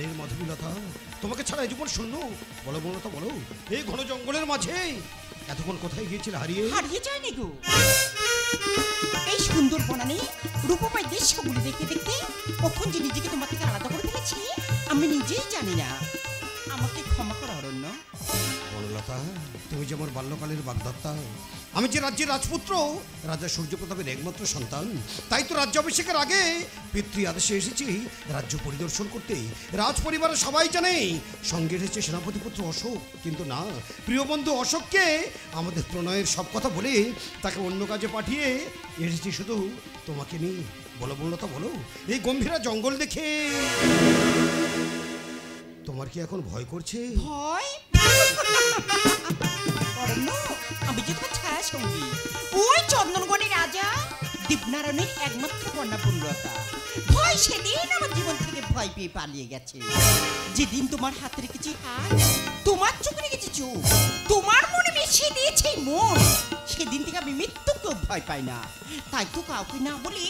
প্রাণের মাধবীলতা, তোমাকে ছাড়া এই জীবন শূন্য। বলো বনলতা বলো, এই ঘন জঙ্গলের মাঝে এতক্ষণ কোথায় গিয়েছিল? হারিয়ে যায়নি গো। এই সুন্দর বনানে রূপময় দৃশ্যগুলি দেখতে দেখতে কখন যে নিজেকে তোমার থেকে আলাদা করে ফেলেছি আমি নিজেই জানি না। আমাকে ক্ষমা করো অরণ্য। বনলতা, তুমি যে আমার বাল্যকালের বাগদত্তা, আমি যে রাজ্যের রাজপুত্র, রাজা সূর্যপ্রতাপের একমাত্র সন্তান, তাই তো রাজ্যাভিষেকের আগে পিতৃ আদেশে এসেছি রাজ্য পরিদর্শন করতে। রাজ পরিবারের সবাই জানে সঙ্গে এসেছে সেনাপতিপুত্র অশোক, কিন্তু না, প্রিয় বন্ধু অশোককে আমাদের প্রণয়ের সব কথা বলে তাকে অন্য কাজে পাঠিয়ে এসেছি শুধু তোমাকে নিয়ে। বলো বনলতা বলো, এই গম্ভীরা জঙ্গল দেখে তোমার কি এখন ভয় করছে? ভয়? আমি যে তোমার ছায়া সঙ্গী, ওই চন্দনগড়ের রাজা দীপনারায়ণের একমাত্র কন্যা বনলতা। ভয় সেদিন আমার জীবন থেকে ভয় পেয়ে পালিয়ে গেছে। যেদিন তোমার হাতে রেখেছি হাত, তোমার চোখে রেখেছি চোখ, তোমার মনে মিশিয়ে দিয়েছে মন, সেদিন থেকে আমি মৃত্যুকেও ভয় পাই না। তাই তো কাউকে না বলি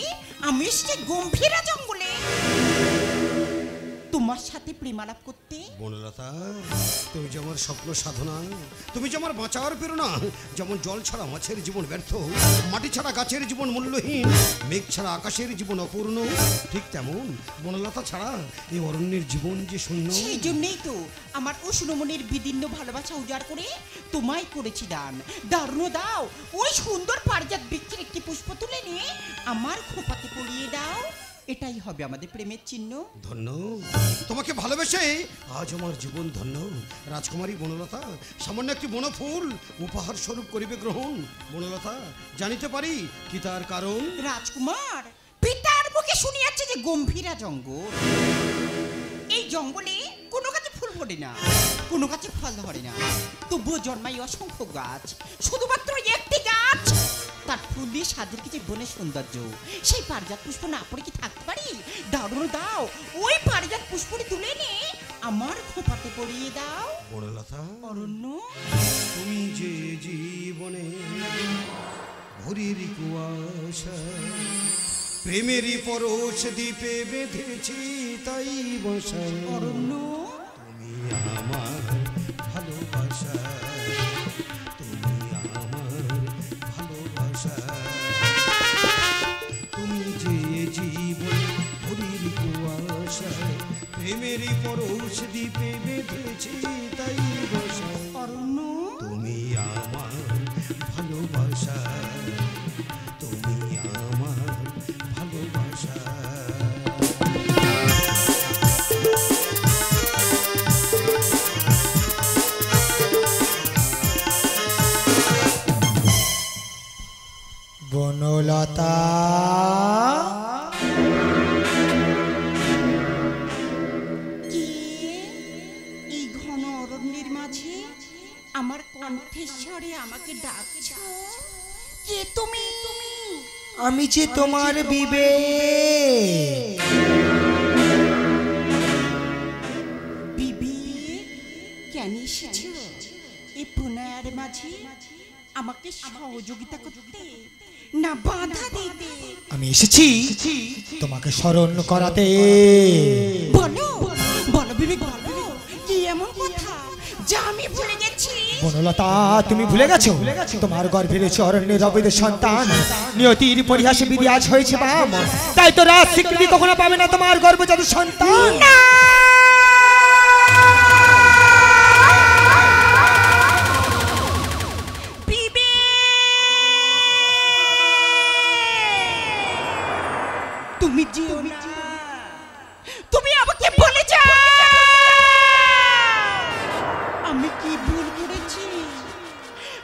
আমি এসেছি গম্ভীরা জঙ্গলে তোমার সাথে প্রেমালাপ করতে। বনলতা, তুমি যে আমার স্বপ্ন সাধনা, তুমি যে আমার বাঁচার প্রেরণা। যেমন জল ছাড়া মাছের জীবন ব্যর্থ, মাটি ছাড়া গাছের জীবন মূল্যহীন, মেঘ ছাড়া আকাশের জীবন অপূর্ণ, ঠিক তেমন বনলতা ছাড়া এই অরণ্যের জীবন যে শূন্য। সেই জন্যই তো আমার উষ্ণ মনের বিদীর্ণ ভালোবাসা উজাড় করে তোমায় করেছি দান। দারুণ দাও, ওই সুন্দর পারিজাত বৃক্ষের একটি পুষ্প তুলে নিয়ে আমার খোপাতে পরিয়ে দাও। এটাই হবে আমাদের প্রেমের চিহ্ন। ধন্য, তোমাকে ভালোবেসে আজ আমার জীবন ধন্য। রাজকুমারী বনলতা, সামান্য একটি বনফুল উপহার স্বরূপ করিবে গ্রহণ। বনলতা, জানিতে পারি কি তার কারণ? রাজকুমার, পিতার মুখে শুনিয়াছে যে গম্ভীরা জঙ্গল, এই জঙ্গলে কোনো গাছে ফুল ফোটে না, কোনো গাছে ফল ধরে না, তবুও জন্মায় অসংখ্য গাছ। শুধুমাত্র একটি গাছ, তার ফুল দিয়ে সাজের কিছু বনের সৌন্দর্য। সেই পারিজাত পুষ্প না পড়ে কি থাকতে পারি? দারুণ দাও, ওই পারিজাত পুষ্পটি তুলে নিয়ে আমার খোপাতে পরিয়ে দাও। বনলতা, অরণ্য, তুমি যে জীবনে ভোরের কুয়াশা প্রেমেরই পরশ দ্বীপে বেঁধেছি তাই বসা। অরণ্য, তুমি আমার ভালোবাসা, তুমি আমার ভালোবাসা, তুমি যে জীবন ভোরের কুয়াশা প্রেমেরই পরশ দ্বীপে বেঁধেছি তাই বসা। অরণ্য, তুমি আমার ভালোবাসা, তুমি আমার ভালোবাসা। বনলতা, এই ঘন অরণ্যের মাঝে আমার কণ্ঠেশ্বরে আমাকে ডাকছো? কে তুমি? আমি যে তোমার বিবেক। বিবেক, কেন এসেছো এই প্রণয়ের মাঝে আমাকে সহযোগিতা করতে না বাধা দিতে? আমি এসেছি তোমাকে স্মরণ করাতে। বলো বলো বিবেক, বলো কি এমন কথা যা আমি ভুলে গেছি? বনলতা, তুমি ভুলে গেছো তোমার গর্ভে রয়েছে অরণ্যের অবৈধ সন্তান। নিয়তির পরিহাসে বিধি আজ হয়েছে বাম, তাই তো রাজ স্বীকৃতি কখনো পাবে না তোমার গর্ভজাত সন্তান। তুমি যেও না, তুমি আমাকে বলে যাও। আমি কি ভুল করেছি?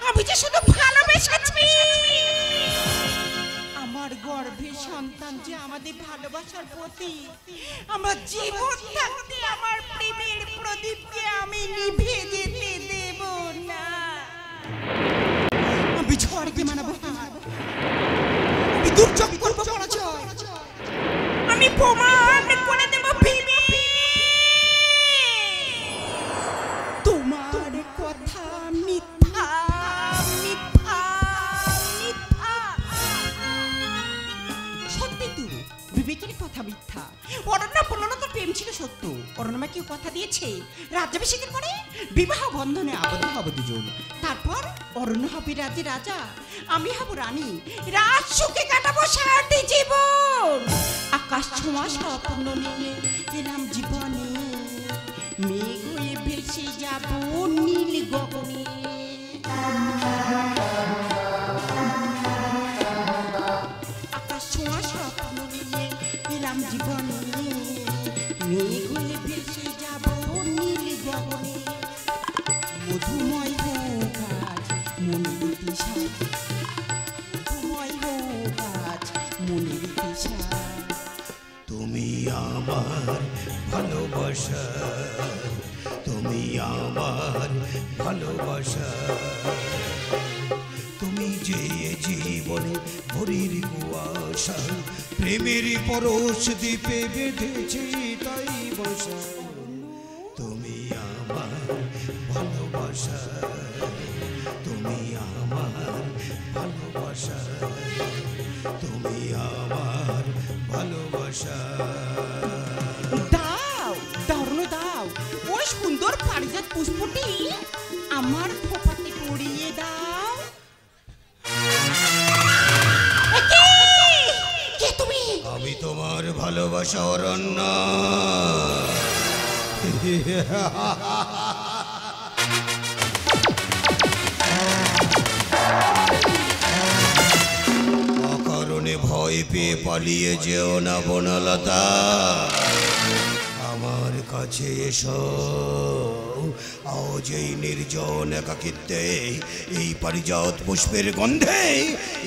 আমি যে শুধু ভালোবেসেছি। আমার গর্ভের সন্তান যে আমাদের ভালোবাসার প্রতীক, আমার জীবন থাকতে আমার প্রেমের প্রদীপকে আমি নিভে যেতে দেব না। আমি ঝড়কে মানাবো, আমি দুর্যোগ করবো পরাজয়, আমি প্রমাণ করে দেব ভেবে তোমার কথা মিথ্যা মিথ্যা মিথ্যা। সত্যি তো বিবেকের কথা মিথ্যা। অরণ্য বনলতার প্রেম ছিল সত্য অরণ্যমাকেও কথা দিয়েছে রাজ্যাভিষেকের পরে বিবাহ বন্ধনে আবদ্ধ হব দুজন। তারপর অরণ্য হবে রাজ্যের রাজা, আমি হব রানী, রাজ সুখে কাটাবো সারাটি জীবন। আকাশ ছোঁয়া স্বপ্ন নিয়ে এলাম জীবনে, মেঘ হয়ে ভেসে যাব নীল গগনে। আকাশ ছোঁয়া স্বপ্ন নিয়ে এলাম জীবনে, মেঘ হয়ে ভেসে যাব নীল গগনে। মধুময় হোক আজ মনের দিশা, মধুময় হোক আজ মনের দিশা। তুমি আমার ভালোবাসা, তুমি আমার ভালোবাসা, তুমি যে জীবনে ভরির কুয়াশা, প্রেমের পরশ দ্বীপে বেঁধেছে তাই বসা। তুমি আমার ভালোবাসা, তুমি আমার ভালোবাসা, তুমি আমার ভালোবাসা। দাও দারুণ দাও, ওই সুন্দর পারিজাত পুষ্পটি আমার খোপাতে পরিয়ে দাও। কে তুমি? আমি তোমার ভালোবাসা অরণ্য। অকারণে ভয় পেয়ে পালিয়ে যেও না বনলতা, আমার কাছে এসো। আজ এই নির্জন একাকিত্বে, এই পারিজাত পুষ্পের গন্ধে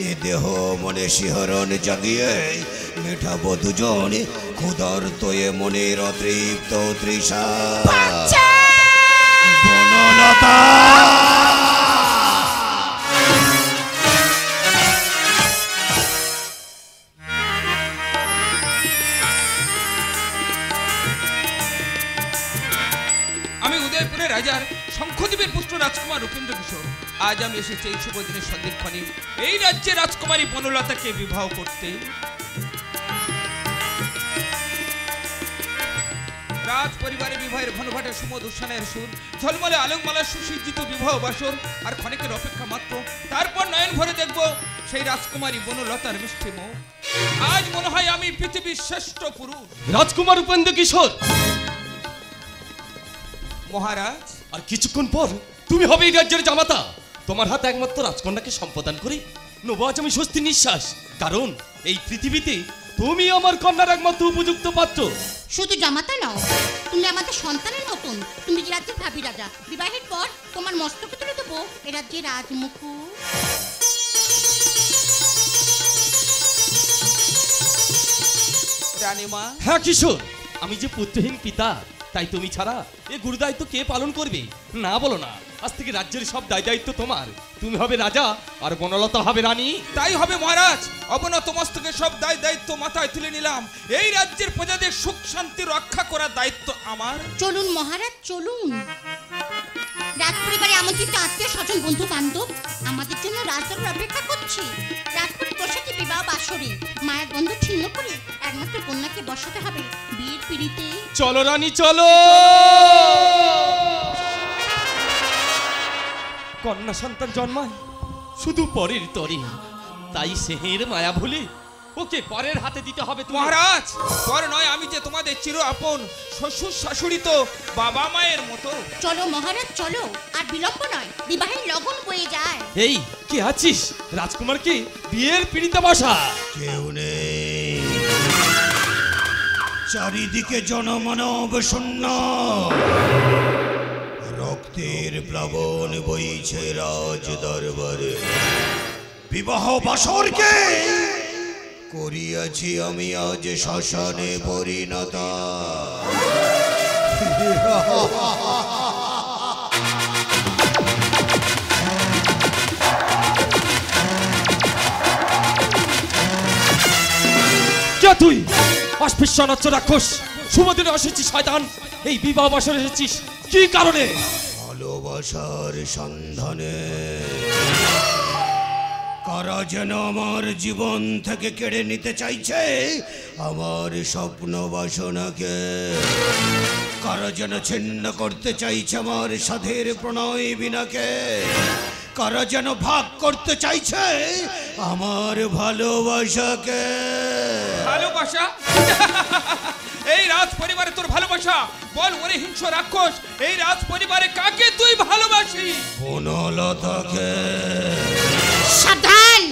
এ দেহ মনে শিহরণ জাগিয়ে মেটাবো দুজন ক্ষুধার্ত এ মনের অতৃপ্ত তৃষা। বনলতা রাজার শঙ্খদ্বীপের পুত্র রাজকুমার উপেন্দ্র কিশোর। আজ আমি এসেছি এই শুভ দিনের সন্ধিক্ষণে এই রাজ্যের রাজকুমারী বনলতাকে বিবাহ করতে। রাজ পরিবারের বিবাহের ঘনঘাটের সুমধুর উৎসানের সুর, ঝলমলে আলোকমালার সুসজ্জিত বিবাহ বাসর আর ক্ষণিকের অপেক্ষা মাত্র। তারপর নয়ন ভরে দেখব সেই রাজকুমারী বনলতার মিষ্টি মুখ। আজ মনে হয় আমি পৃথিবীর শ্রেষ্ঠ পুরুষ। রাজকুমার উপেন্দ্র কিশোর, মহারাজ, আর কিছুক্ষণ পর তুমি হবে এই রাজ্যের জামাতা। তোমার হাতে একমাত্র রাজকন্যাকে সম্পাদন করে নেবো আজ আমি স্বস্তি নিঃশ্বাস, কারণ এই পৃথিবীতে তুমি আমার কন্যার একমাত্র উপযুক্ত পাত্র। শুধু জামাতা নও, তুমি আমাদের সন্তানের মতন। তুমি যে রাজ্যের ভাবি রাজা, বিবাহের পর তোমার মস্তকে তুলে দেবো এ রাজ্যের রাজমুকুট। রানীমা। হ্যাঁ কিশোর, আমি যে পুত্রহীন পিতা, তাই তুমি ছাড়া এ গুরুদায়িত্ব কে পালন করবে? না বলো না, আজ থেকে রাজ্যের সব দায় দায়িত্ব তোমার। তুমি হবে রাজা আর বনলতা হবে রানী। তাই হবে মহারাজ, অবনত মস্তকে সব দায় দায়িত্ব মাথায় তুলে নিলাম। এই রাজ্যের প্রজাদের সুখ শান্তি রক্ষা করার দায়িত্ব আমার। চলুন মহারাজ চলুন। রাজ পরিবারে আমন্ত্রিত আত্মীয় স্বজন বন্ধু বান্ধব আমাদের জন্য রাজদরবার অপেক্ষা করছে। রাজপুরী বসেছে বিবাহ বাসরে, মায়ের বন্ধু ছিন্ন করে একমাত্র কন্যাকে বসাতে হবে বিয়ের পিড়িতে। চলো রানী চলো। কন্যা সন্তান জন্মায় শুধু পরের তরে, তাই সেহের মায়া ভুলে ওকে পরের হাতে দিতে হবে। মহারাজ, পর নয়, আমি যে তোমাদের চির আপন শ্বশুর শাশুড়ি তো বাবা মায়ের মতো। চলো মহারাজ চলো, আর বিলম্ব নয়, বিবাহের লগন বয়ে যায়। এই কে আছিস? রাজকুমারকে বিয়ের পিড়িতে বসা। কেউ নেই, চারিদিকে জনমানব শূন্য, রক্তের প্লাবন বইছে রাজ দরবারে। বিবাহ বাসরকে করিয়াছি আমি আজ শ্মশানে পরিণত। কে তুই? অস্পৃশ্যনাচ্য রাক্ষস, শুভদিনে এসেছিস শয়তান। এই বিবাহ বাসরে এসেছিস কি কারণে? ভালোবাসার সন্ধানে। কারা যেন আমার জীবন থেকে কেড়ে নিতে চাইছে আমার স্বপ্ন বাসনাকে, কারা যেন ছিন্ন করতে চাইছে আমার সাধের প্রণয় বিনাকে, কারা যেন ভাগ করতে চাইছে আমার ভালোবাসাকে। ভালোবাসা? এই রাজ পরিবারে তোর ভালোবাসা? বল ওরে হিংস্র রাক্ষস, এই রাজ পরিবারে কাকে তুই ভালোবাসিস? বনলতাকে। সাবধান!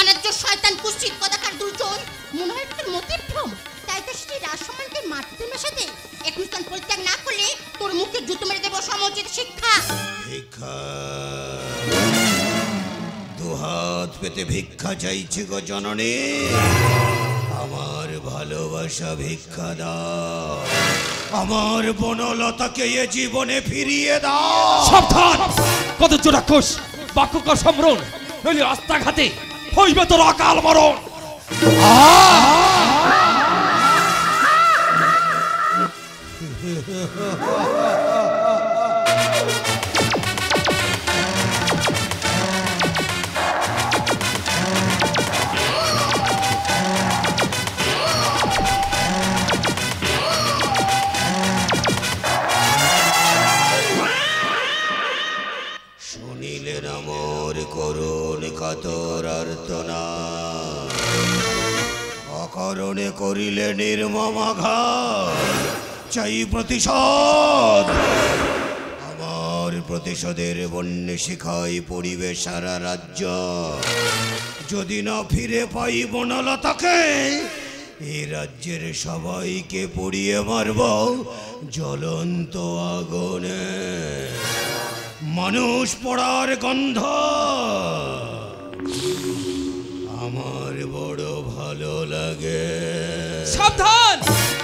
অনার্য শয়তান কুশ্চিত কদাকার দুর্জন, মনে হয় তোর মতির ভ্রম। তাই তো সেই রাজসম্মানকে মাটিতে মেশাতে এখন স্থান পরিত্যাগ না করলে তোর মুখে জুতো মেরে দেবো সমুচিত শিক্ষা। ভিক্ষা, দুহাত পেতে ভিক্ষা চাইছি গো জননী, আমার ভালোবাসা ভিক্ষা দাও, আমার বনলতাকে এ জীবনে ফিরিয়ে দাও। সাবধান! কত রাক্ষস, বাক্যকর সম্ভ্রম, নইলে রাস্তাঘাটে হইবে তোর অকাল মরণ। শুনিলেন আমার করুণ কাতর আর্তনাদ, অকারণে করিলে নির্মম আঘাত, চাই প্রতিশোধ। আমার প্রতিশোধের বন্যে শিখাই পড়িবে সারা রাজ্য, যদি না ফিরে পাই বনলতাকে এই রাজ্যের সবাইকে পুড়িয়ে মারব জ্বলন্ত আগুনে। মানুষ পড়ার গন্ধ আমার বড় ভালো লাগে। সাবধান!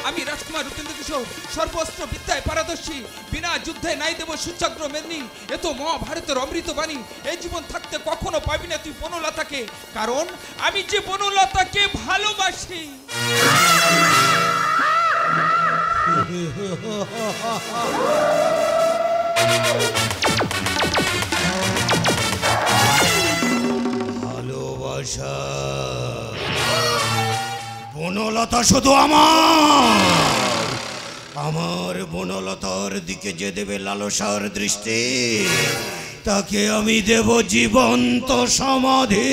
আমি রাজকুমার রূপেন্দ্র কিশোর, সর্বস্ত্র বিদ্যায় পারদর্শী, বিনা যুদ্ধে নাই দেব সুচক্র মেদিনী। এ তো মহাভারতের অমৃত বাণী, এই জীবন থাকতে কখনো পাবি না তুই বনলতাকে, কারণ আমি যে বনলতাকে ভালোবাসি। ভালোবাসা বনলতা শুধু আমার বনলতার দিকে যে দেবে লালসার দৃষ্টি, তাকে আমি দেব জীবন্ত সমাধি।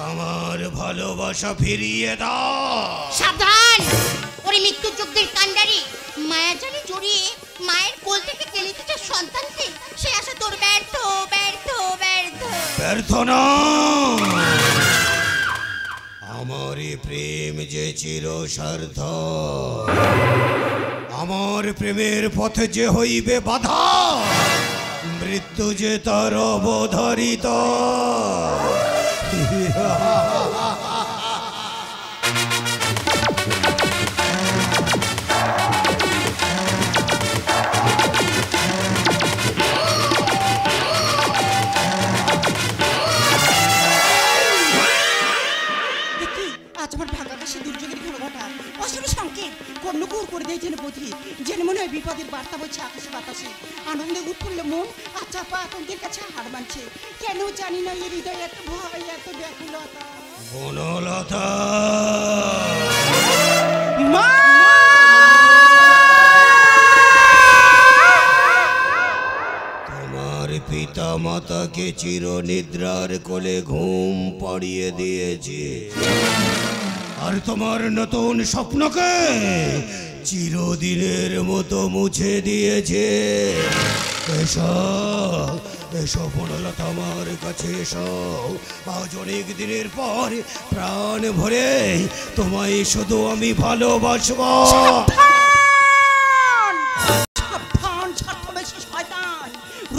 আমার ভালোবাসা ফিরিয়ে দাও। সাবধান! ওরে মৃত্যু যুদ্ধের কাণ্ডারি, মায়াজালে জড়িয়ে মায়ের কোল থেকে টেনে দিতে সন্তানকে, সে আশা তোর ব্যর্থ ব্যর্থ ব্যর্থ ব্যর্থ না। আমার প্রেম যে চির সার্থ, আমার প্রেমের পথে যে হইবে বাধা, মৃত্যু যে তার অবধারিত। আজ আমার ভাগাকাশে দুর্যোগের ঘটনা, অসুর সংকেত কর্ণকুর করে দেয় যেন বধি, যেন মনে হয় বিপদের বার্তা বলছে আকাশে বাতাসে। আনন্দে উৎফুল্ল মন আর চাপা আতঙ্কের কাছে হার মানছে। কেন জানি না এর হৃদয় এত ভয়, এত ব্যাকুলতা। বনলতা, মা! তোমার পিতা মাতাকে চির নিদ্রার কোলে ঘুম পাড়িয়ে দিয়েছে, আর তোমার নতুন স্বপ্নকে চিরদিনের মতো মুছে দিয়েছে। এসো এসো বনলতা, আমার কাছে এসো। আজ অনেক দিনের পর প্রাণ ভরে তোমায় শুধু আমি ভালোবাসবো। সাবধান স্বার্থবেশী শয়তান,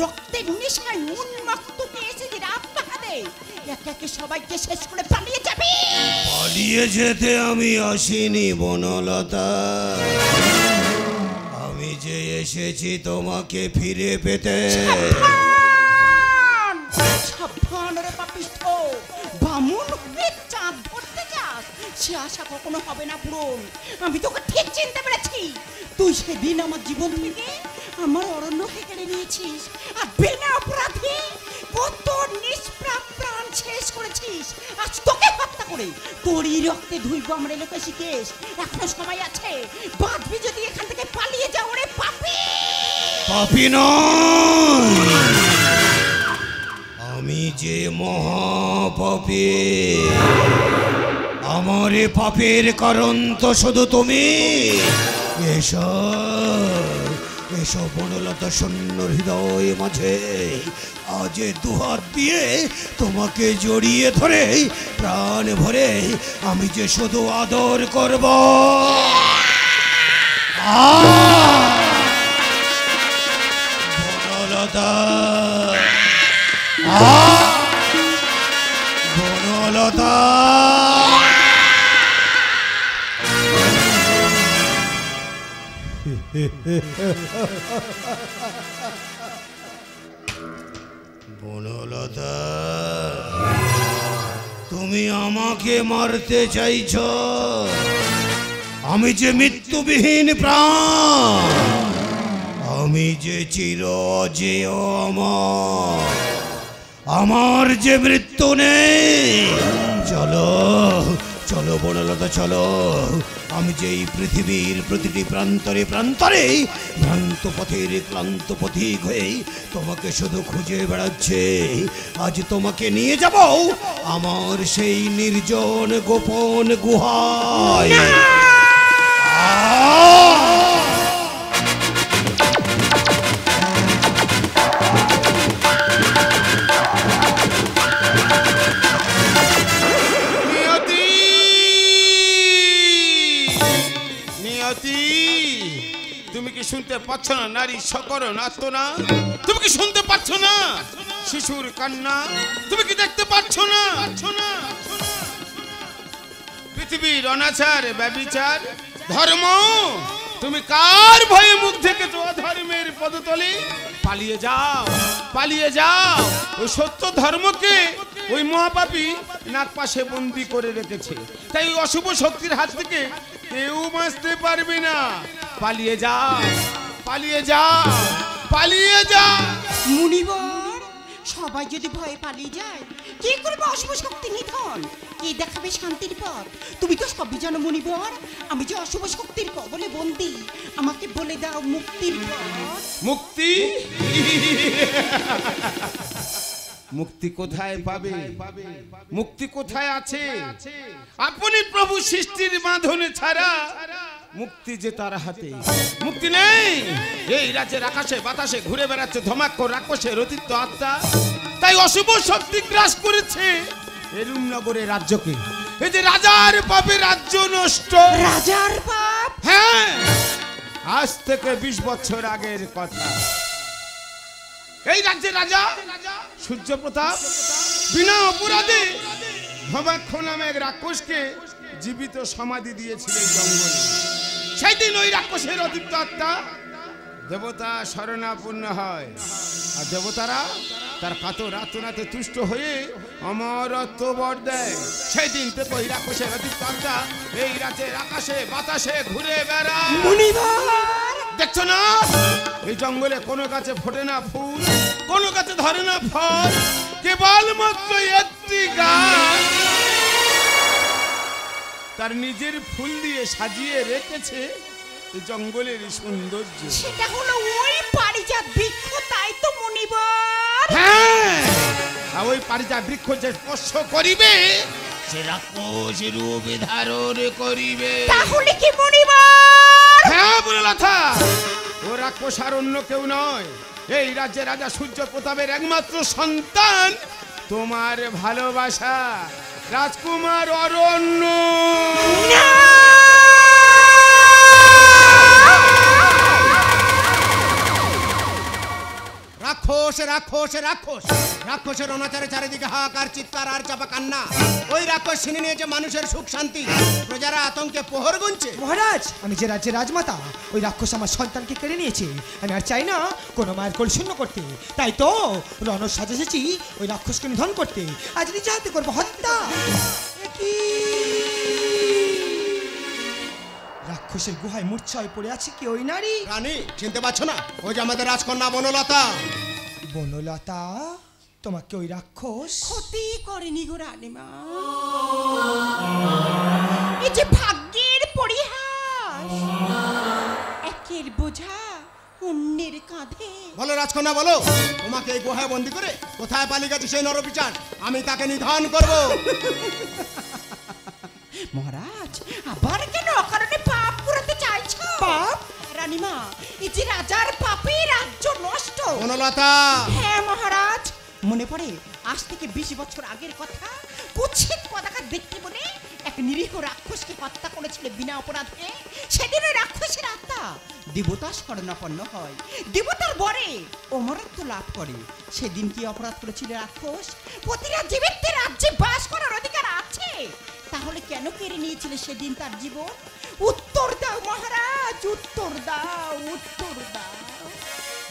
রক্তের নেশায় উন্মত্ত পেয়েছে যে রাত পাহাড়ে। এত একে একে সবাইকে শেষ করে পালিয়ে যাবি। পালিয়ে যেতে আমি আসিনি বনলতা, আমি যে এসেছি তোমাকে ফিরে পেতে। সাবধান রে পাপিষ্ঠ, বামুন হয়ে চাঁদ ধরতে যাস, সে আশা কখনো হবে না পূরণ। আমি তোকে ঠিক চিনতে পেরেছি। তুই সেদিন আমার জীবন থেকে আমার অরণ্যকে কেড়ে নিয়েছিস, আর বিনা অপরাধে কত নিষ্প্রাণ প্রাণ শেষ করেছিস। আজ তোকে হত্যা করে তোরই রক্তে ধুইব আমার এলাকা শিখেস। এখনো সময় আছে, বাঁচবি যদি এখান থেকে পালিয়ে যাও রে পাপী। পাপী নয়, আমি যে মহাপাপী। আমার এ পাপের কারণ তো শুধু তুমি। এসব বনলতা শূন্য হৃদয় মাঝে আজ দুহাত দিয়ে তোমাকে জড়িয়ে ধরে প্রাণ ভরে আমি যে শুধু আদর করব। বনলতা, বনলতা, বনলতা, তুমি আমাকে মারতে চাইছ? আমি যে মৃত্যুবিহীন প্রাণ, আমি যে চির অজেয়, আমার যে মৃত্যু নেই। চলো চলো বনলতা চলো, আমি যে এই পৃথিবীর প্রতিটি প্রান্তরে প্রান্তরে ভ্রান্ত পথের ক্লান্ত পথিক হয়ে তোমাকে শুধু খুঁজে বেড়াচ্ছে। আজ তোমাকে নিয়ে যাব আমার সেই নির্জন গোপন গুহায়। তুমি কি শুনতে পাচ্ছ না নারী সকরণ আর্তনা? তুমি কি শুনতে পাচ্ছ না শিশুর কান্না? তুমি কি দেখতে পাচ্ছ না পৃথিবীর অনাচার ব্যভিচার ধর্ম? তুমি কার ভয়ে মুখ থেকেছো অধর্মের পদতলে? পালিয়ে যাও, পালিয়ে যাও। ওই সত্য ধর্মকে ওই মহাপাপী নাক পাশে বন্দি করে রেখেছে, তাই ওই অশুভ শক্তির হাত থেকে কেউ বাঁচতে পারবে না। পালিয়ে যাও, পালিয়ে যাও, পালিয়ে যাও। মুনিবর, সবাই যদি ভয়ে পালিয়ে যায় কি করবে অশুভ শক্তি নিধন? কে দেখাবে শান্তির পথ? তুমি তো সবই জানো মুনিবর, আমি যে অশুভ শক্তির কবলে বন্দী। আমাকে বলে দাও মুক্তির পথ। মুক্তি? মুক্তি কোথায় পাবে? মুক্তি কোথায় আছে? আপনি প্রভু সৃষ্টির বাঁধনে ছাড়া মুক্তি যে তার হাতে। মুক্তি নেই। এই রাজ্যের আকাশে বাতাসে ঘুরে বেড়াচ্ছে ধমাক্কর রাক্ষসের অতীত আত্মা, তাই অশুভ শক্তি গ্রাস করেছে এরুম নগরের রাজ্যকে। এই যে রাজার পাপে রাজ্য নষ্ট। রাজার পাপ? হ্যাঁ, আজ থেকে 20 বছর আগের কথা। এই রাজ্যের রাজা সূর্য প্রতাপ বিনা অপরাধে ধমাক্ষ নামে এক রাক্ষসকে জীবিত সমাধি দিয়েছিলেন জঙ্গলে। সেই দিন ওই রাক্ষসের অদীপ্ত আত্মা দেবতা শরণাপন্ন হয়, আর দেবতারা তার কাতর আর্তনাতে তুষ্ট হয়ে অমরত্ব বর দেয়। সেই দিন থেকে ওই রাক্ষসের অদীপ্ত আত্মা এই রাজ্যের আকাশে বাতাসে ঘুরে বেড়ায়। দেখছো না, এই জঙ্গলে কোনো গাছে ফোটে না ফুল, কোনো গাছে ধরে না ফল, কেবলমাত্র একটি গাছ তার নিজের ফুল দিয়ে সাজিয়ে রেখেছে এই জঙ্গলের সৌন্দর্য। সেটা হলো ওই পারিজাত বৃক্ষ, তাই তো মুনিবর? হ্যাঁ, আর ওই পারিজাত বৃক্ষ যে স্পর্শ করিবে সে রাক্ষস রূপ ধারণ করিবে। তাহলে কি মুনিবর? হ্যাঁ বনলতা, ও রাক্ষস আর অন্য কেউ নয়, এই রাজ্যের রাজা সূর্য প্রতাপের একমাত্র সন্তান, তোমার ভালোবাসা রাজকুমার অরণ্য। রাক্ষস রাক্ষস রাক্ষস, রাক্ষসের অনাচারে চারিদিকে হাহাকার, চিৎকার আর চাপা কান্না। ওই রাক্ষস ছিনে নিয়েছে মানুষের সুখ শান্তি, প্রজারা আতঙ্কে প্রহর গুনছে। মহারাজ, আমি যে রাজ্যের রাজমাতা, ওই রাক্ষস আমার সন্তানকে কেড়ে নিয়েছে। আমি আর চাই না কোনো মায়ের কোল শূন্য করতে। তাই তো রণ সাজেছি ওই রাক্ষসকে নিধন করতে। আজ নিজে হাতে করবো হত্যা। এ কি? রাক্ষসের গুহায় মূর্ছায় পড়ে আছে কি ওই নারী? রানী, চিনতে পারছো না? ওই যে আমাদের রাজকন্যা বনলতা। বনলতা, তোমাকে ওই রাক্ষস ক্ষতি করেনি গো রানীমা। এই যে ভাগ্যের পরিহাস, একের বোঝা অন্যের কাঁধে। বলো রাজকন্যা, বলো তোমাকে এই গুহায় বন্দি করে কোথায় পালিয়ে গেছে সেই নরপিচার? আমি তাকে নিধন করব। মহারাজ, আবার কেন অকারণে পাপ পুরাতে চাইছো? পাপ? রানীমা, এই যে রাজার পাপে রাজ্য নষ্ট। বনলতা। হ্যাঁ মহারাজ, মনে পড়ে আজ থেকে 20 বছর আগের কথা। কুৎসিত পতাকা দেখতে বলে এক নিরীহ রাক্ষসকে হত্যা করেছিল বিনা অপরাধে। সেদিন ওই রাক্ষসের আত্মা দেবতা শরণাপন্ন হয়, দেবতার বরে অমরত্ব লাভ করে। সেদিন কি অপরাধ করেছিল রাক্ষস? প্রতিটা জীবিতের রাজ্যে বাস করার অধিকার আছে, তাহলে কেন কেড়ে নিয়েছিল সেদিন তার জীবন? উত্তর দাও মহারাজ, উত্তর দাও, উত্তর দাও।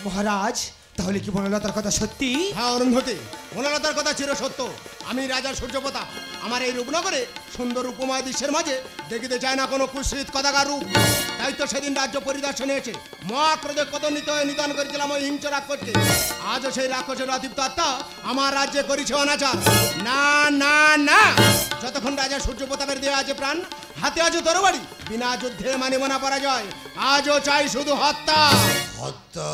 মহারাজ, তাহলে কি বনলতার কথা সত্যি? হ্যাঁ অরুন্ধতী, বনলতার কথা চির সত্য। আমি রাজা সূর্যপ্রতাপ। আমার এই রূপনগরে সুন্দর উপময় দৃশ্যের মাঝে দেখিতে চায় না কোনো কুৎসিত কদাকার রূপ। তাই তো সেদিন রাজ্য পরিদর্শনে এসে মহাক্রোধে কদনিত হয়ে নিধন করেছিলাম ওই হিংস্র রাক্ষসকে। আজও সেই রাক্ষসের অতিপ্ত আত্মা আমার রাজ্যে করেছে অনাচার। না না না, যতক্ষণ রাজা সূর্যপ্রতাপের দেহে আছে প্রাণ, হাতে আজও তরবারি, বিনা যুদ্ধে মানিব না পরাজয়। আজও চাই শুধু হত্যা। হত্যা।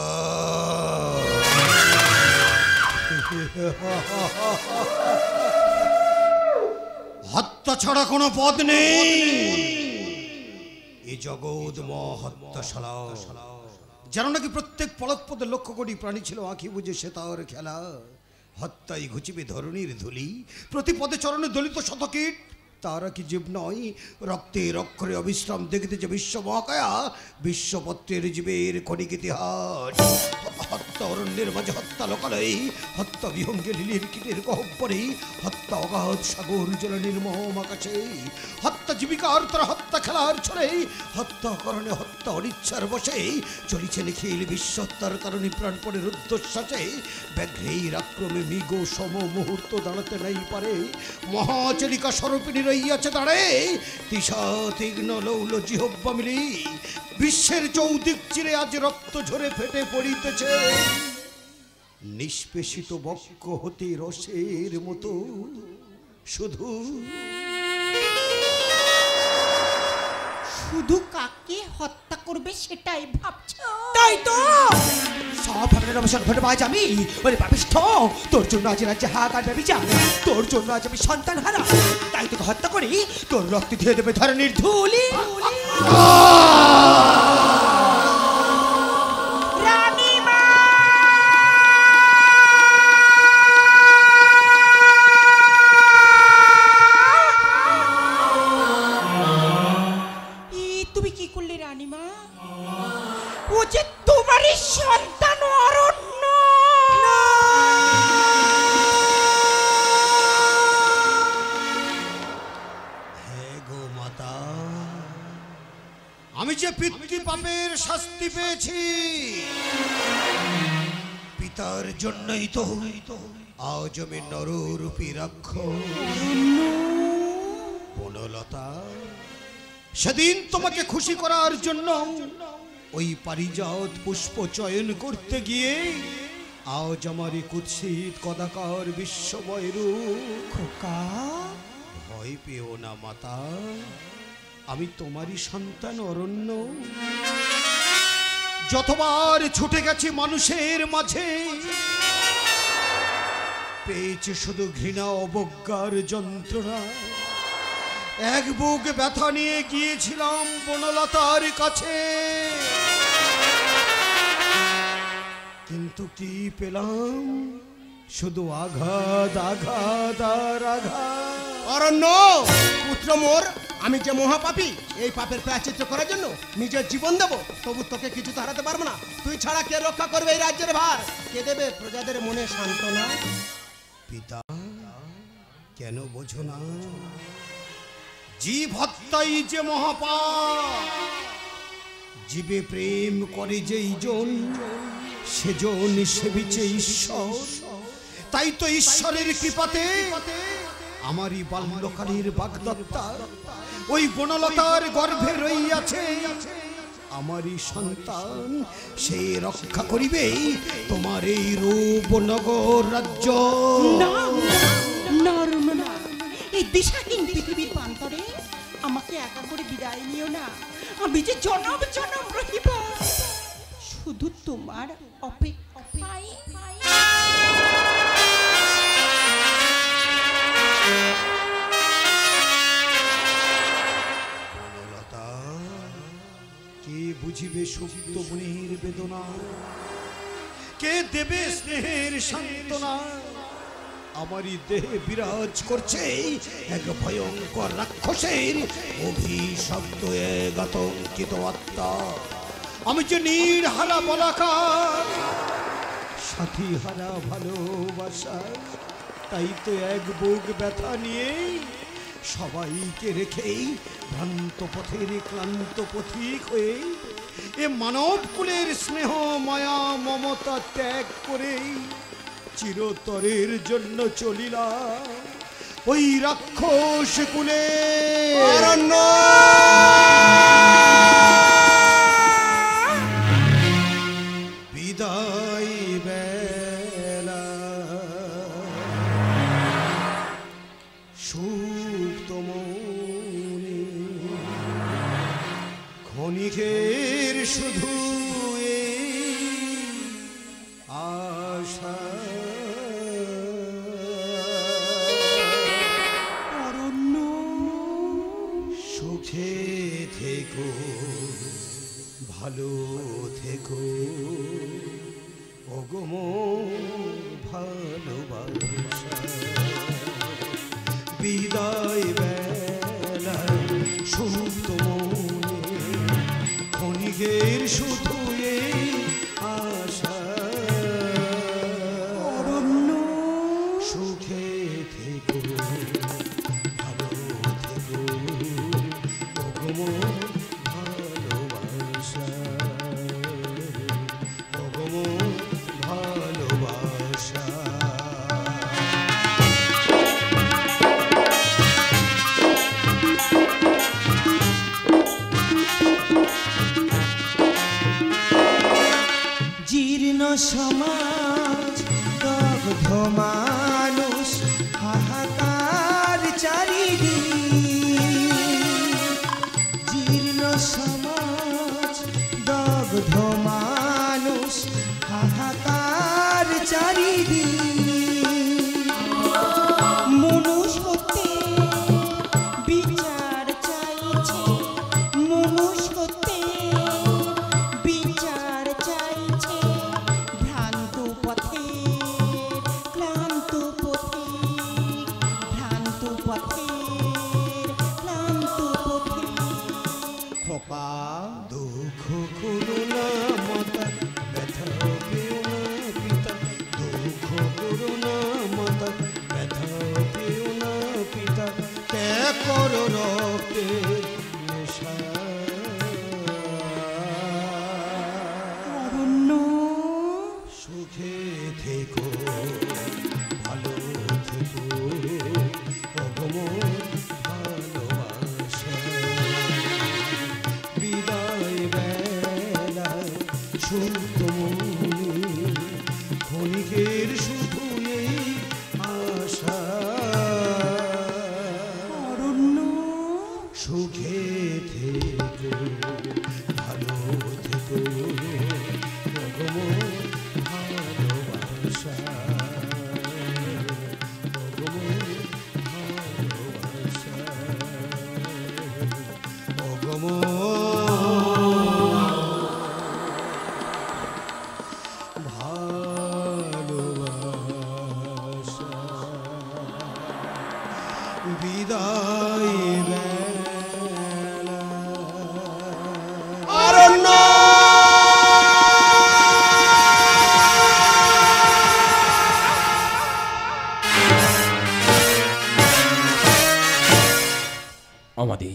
হত্যা ছাড়া কোনো পথ নেই। এই জগৎ হত্যাশালা, যেন নাকি প্রত্যেক পলকপদে লক্ষ কোটি প্রাণী ছিল আঁখি বুঝে সে তার খেলা। হত্যাই ঘুচিবে ধরণীর ধুলি, প্রতি পদে চরণে দলিত শতকীট। তারা কি জীব নয়, রক্তের অক্ষরে অবিশ্রাম দেখিতেছে বিশ্ব মহাকায়া, বিশ্বপত্রের জীবের ক্ষণিক ইতিহাস। হত্যা অরণ্যের মাঝে, হত্যা লোকালয়ে, হত্যা বিহঙ্গে লিলির কীটের গহ্বরে, হত্যা অগাধ সাগর জল নির্মম আকাশে, হত্যা জীবিকার তারা হত্যা খেলার ছড়ে, হত্যা করণে হত্যা অনিচ্ছার বসে, চলিছে নিখিল বিশ্বহত্যার কারণে প্রাণপণের রুদ্ধশ্বাসে। ব্যাঘ্রের আক্রমে মৃগ সম মুহূর্ত দাঁড়াতে নাই পারে, মহাচরিকা স্বরূপিনী রইয়াছে দাঁড়ে, তিসা তীক্ষ্ণ লৌল জিহ্বা মিলি, বিশ্বের চৌদিক চিরে আজ রক্ত ঝরে ফেটে পড়িতেছে। নিষ্পেষিত বক্ষ হতে রসের মতো শুধু শুধু কাকে হত্যা করবে সেটাই ভাবছো? তাই তো সব ভাবনার অবসান ঘটে আজ আমি। ওরে পাপিষ্ঠ, তোর জন্য আজ রাজ্যে হাহাকার ব্যভিচার, তোর জন্য আজ আমি সন্তান হারা। তাই তোকে হত্যা করি, তোর রক্ত ধুয়ে দেবে ধরণীর ধুলি। রানীমা, তুমি কি করলে রানীমা? ও যে তোমারই সন্তান অরণ্য। হে গো মাতা, আমি যে পিতৃ পাপের শাস্তি পেয়েছি, পিতার জন্যই তো আজ আমি নররূপী রাক্ষস। বনলতা, সেদিন তোমাকে খুশি করার জন্য ওই পারিজাত পুষ্প চয়ন করতে গিয়ে আজ আমার কুৎসিত কদাকার বিশ্বময় রূপ। খোকা, ভয় পেও না মাতা, আমি তোমারই সন্তান অরণ্য। যতবার ছুটে গেছি মানুষের মাঝে, পেয়েছে শুধু ঘৃণা অবজ্ঞার যন্ত্রণা। এক বুক ব্যথা নিয়ে গিয়েছিলাম বনলতার কাছে, কিন্তু কি পেলাম? শুধু আঘাত, আঘাত আর আঘাত। অরণ্য পুত্র মোর, আমি যে মহাপাপী, এই পাপের প্রায়শ্চিত্ত করার জন্য নিজের জীবন দেব, তবু তোকে কিছু তো হারাতে পারবো না। তুই ছাড়া কে রক্ষা করবে এই রাজ্যের ভার? কে দেবে প্রজাদের মনে সান্ত্বনা? পিতা কেন বোঝো না জীব হত্যাই যে মহাপাপ জীবে প্রেম করে যেই জন সেজন সেবিছে ঈশ্বর তাই তো ঈশ্বরের কৃপাতে আমারই বাল্যকালের বাগদত্তা ওই বনলতার গর্ভে রইয়াছে আমারই সন্তান সে রক্ষা করিবে তোমার এই রূপনগর রাজ্য না এই দিশাহীন পৃথিবীর প্রান্তরে আমাকে একা করে বিদায় নিও না আমি যে জনম জনম রহিব শুধু তোমার অপেক্ষায় বনলতা কে বুঝিবে সুপ্ত মনের বেদনা কে দেবে স্নেহের সান্ত্বনা আমারই দেহে বিরাজ করছে এক ভয়ঙ্কর রাক্ষসের অভিশপ্ত এক আতঙ্কিত আত্মা আমি যে নির্হারা বলাকার সাথী হারা ভালোবাসা তাই তো এক বুক ব্যথা নিয়ে সবাইকে রেখেই ভ্রান্ত পথের ক্লান্ত পথিক হয়ে এ মানব কুলের স্নেহ মায়া মমতা ত্যাগ করে চিরতরের জন্য চলিলাম ওই রাক্ষস কুলে অরণ্য বিদায় বেলা সুপ্ত মনে ক্ষণিকের শুধু আশা সুখে থেকো ভালো থেকো অগম ভালোবাসা বিদায় বেলা সুপ্ত মনে ক্ষণিকের শুধু আশা সুখে থেকো ভালো থেকো অগম ভালোবাসা অগম ভালোবাসা জীর্ণ সমাজ দগ্ধ মানুষ হাহাকার চারিদিক জীর্ণ সমাজ দগ্ধ মানুষ হাহাকার চারিদিক মনুষ্যতে বিচার চাইছে মনুষ্যতে বিচার চাইছে ভ্রান্ত পথে ক্লান্ত পথে ভ্রান্ত পথে ক্লান্ত পথে খোকা দুঃখ করুণা মাতা ব্যথা পেও না পিতা দুঃখ করুণা মাতা ব্যথা পেও না পিতা ত্যাগ করো রক্তে নেশা অরণ্য সুখে থেকো ভালো থেকো অগম ভালোবাসা বিদায় বেলা সুপ্ত মনে ক্ষণিকের শুধু এই আশা অরণ্য সুখে থেকো ভালো থেকো অগম ভালোবাসা অগম ভালোবাসা অগম ভালোবাসা বিদায় বেলা অরণ্য আমাদের